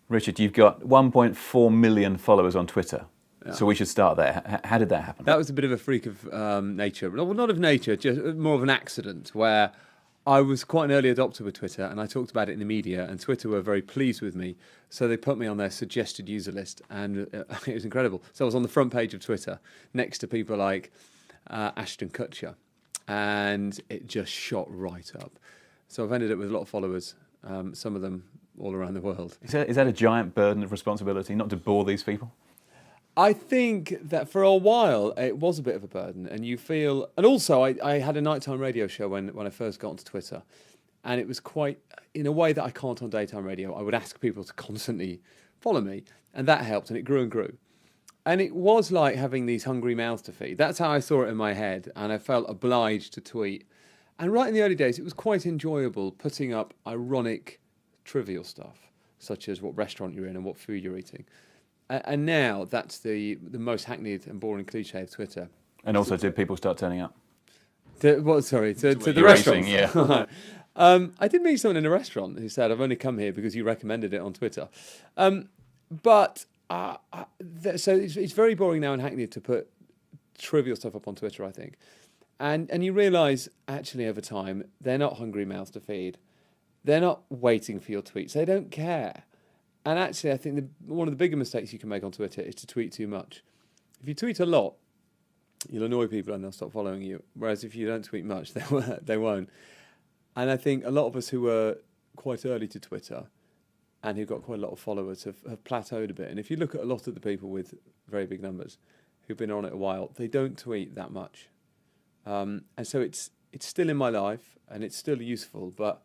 Richard, you've got 1.4 million followers on Twitter. Yeah. So we should start there. How did that happen? That was a bit of a freak of nature. Well, not of nature, just more of an accident, where I was quite an early adopter with Twitter, and I talked about it in the media, and Twitter were very pleased with me. So they put me on their suggested user list, and it was incredible. So I was on the front page of Twitter, next to people like Ashton Kutcher, and it just shot right up. So I've ended up with a lot of followers, some of them all around the world. Is that a giant burden of responsibility, not to bore these people? I think that for a while it was a bit of a burden, and you feel. And also, I had a nighttime radio show when I first got onto Twitter, and it was quite in a way that I can't on daytime radio. I would ask people to constantly follow me, and that helped, and it grew and grew. And it was like having these hungry mouths to feed. That's how I saw it in my head, and I felt obliged to tweet. And right in the early days, it was quite enjoyable putting up ironic, trivial stuff, such as what restaurant you're in and what food you're eating. And now that's the most hackneyed and boring cliche of Twitter. And also, did people start turning up? To the restaurant? Yeah. I did meet someone in a restaurant who said, "I've only come here because you recommended it on Twitter." So it's very boring now and hackneyed to put trivial stuff up on Twitter, I think. And you realise, actually, over time, they're not hungry mouths to feed. They're not waiting for your tweets. They don't care. And actually, I think one of the bigger mistakes you can make on Twitter is to tweet too much. If you tweet a lot, you'll annoy people and they'll stop following you. Whereas if you don't tweet much, they won't. And I think a lot of us who were quite early to Twitter and who got quite a lot of followers have plateaued a bit. And if you look at a lot of the people with very big numbers who've been on it a while, they don't tweet that much. And so it's still in my life and it's still useful, but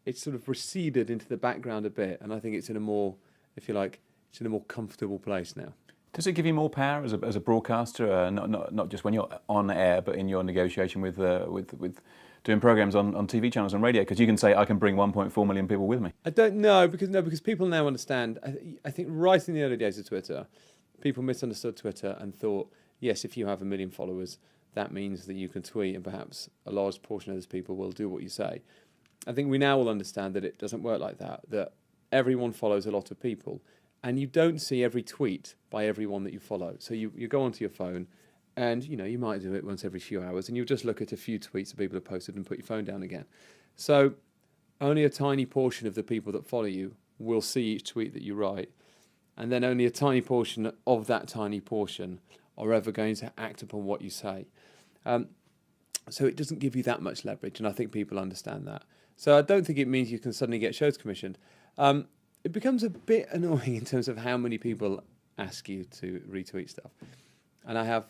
it's sort of receded into the background a bit, and I think it's in a more, if you like, it's in a more comfortable place now. Does it give you more power as a broadcaster, not just when you're on air, but in your negotiation with doing programs on TV channels and radio? Because you can say, I can bring 1.4 million people with me. I don't know, because people now understand. I think right in the early days of Twitter, people misunderstood Twitter and thought, yes, if you have 1 million followers, that means that you can tweet, and perhaps a large portion of those people will do what you say. I think we now all understand that it doesn't work like that everyone follows a lot of people, and you don't see every tweet by everyone that you follow. So you go onto your phone, and you might do it once every few hours, and you'll just look at a few tweets that people have posted and put your phone down again. So only a tiny portion of the people that follow you will see each tweet that you write, and then only a tiny portion of that tiny portion are ever going to act upon what you say. So it doesn't give you that much leverage, and I think people understand that. So I don't think it means you can suddenly get shows commissioned. It becomes a bit annoying in terms of how many people ask you to retweet stuff. And I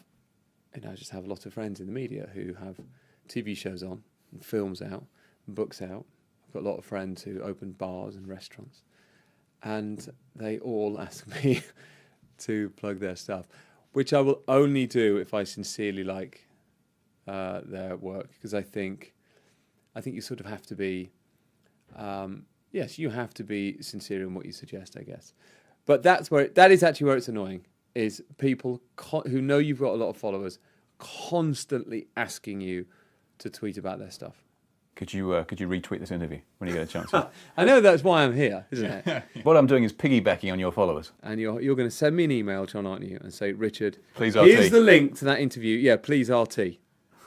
just have a lot of friends in the media who have TV shows on, and films out, and books out. I've got a lot of friends who open bars and restaurants, and they all ask me to plug their stuff, which I will only do if I sincerely like their work, because I think you sort of have to be, yes, you have to be sincere in what you suggest, I guess. But that is actually where it's annoying, is people who know you've got a lot of followers constantly asking you to tweet about their stuff. Could you retweet this interview when you get a chance? I know that's why I'm here, isn't it? What I'm doing is piggybacking on your followers. And you're going to send me an email, John, aren't you, and say, Richard, please RT. Here's the link to that interview. Yeah, please RT.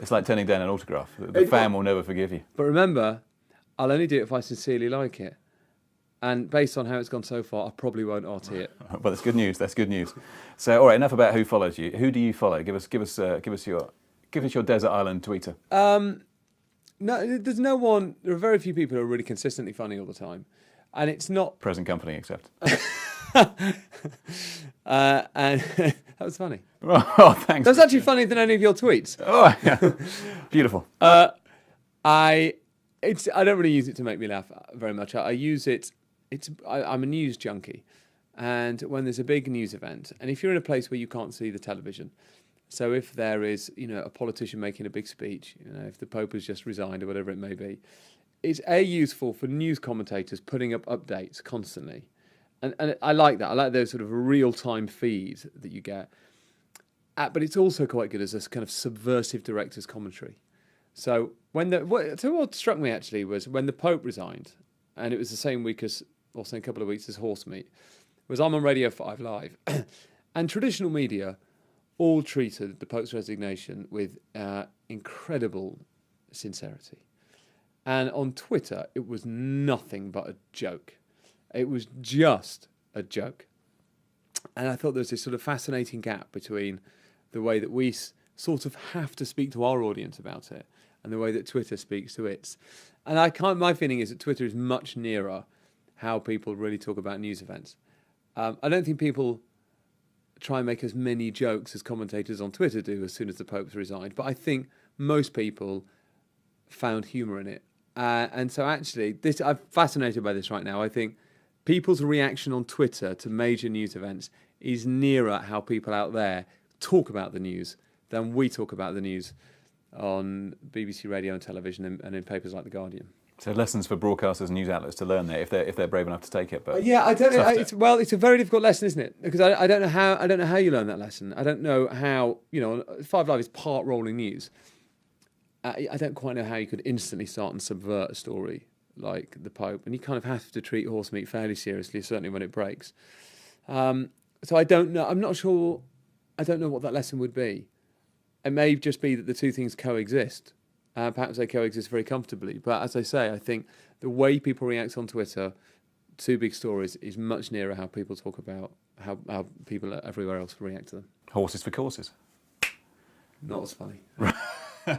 It's like turning down an autograph. The fan will never forgive you. But remember, I'll only do it if I sincerely like it. And based on how it's gone so far, I probably won't RT it. But that's good news. That's good news. So, all right, enough about who follows you. Who do you follow? Give us your desert island tweeter. No, there's no one. There are very few people who are really consistently funny all the time, and it's not present company except. And that was funny. Oh, thanks. That's actually funnier than any of your tweets. Oh, yeah. Beautiful. I don't really use it to make me laugh very much. I use it. I'm a news junkie, and when there's a big news event, and if you're in a place where you can't see the television, so if there is a politician making a big speech, if the Pope has just resigned or whatever it may be, it's useful for news commentators putting up updates constantly. And I like that. I like those sort of real-time feeds that you get. But it's also quite good as a kind of subversive director's commentary. So what struck me actually was when the Pope resigned, and it was the same week as, or same couple of weeks as Horsemeat, was I'm on Radio 5 Live, and traditional media all treated the Pope's resignation with incredible sincerity. And on Twitter, it was nothing but a joke. It was just a joke. And I thought there was this sort of fascinating gap between the way that we sort of have to speak to our audience about it and the way that Twitter speaks to its. And my feeling is that Twitter is much nearer how people really talk about news events. I don't think people try and make as many jokes as commentators on Twitter do as soon as the Pope's resigned, but I think most people found humour in it. And so actually, I'm fascinated by this right now. I think people's reaction on Twitter to major news events is nearer how people out there talk about the news than we talk about the news on BBC radio and television and in papers like The Guardian. So lessons for broadcasters and news outlets to learn there if they're brave enough to take it. But yeah, I don't know. It's a very difficult lesson, isn't it? Because I don't know how you learn that lesson. I don't know how, Five Live is part rolling news. I don't quite know how you could instantly start and subvert a story like the Pope, and you kind of have to treat Horsemeat fairly seriously, certainly when it breaks. So I don't know. I'm not sure. I don't know what that lesson would be. It may just be that the two things coexist. Perhaps they coexist very comfortably. But as I say, I think the way people react on Twitter to big stories is much nearer how people talk about how people everywhere else react to them. Horses for courses. Not as funny.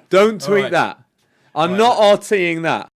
Don't tweet that. I'm not RTing that.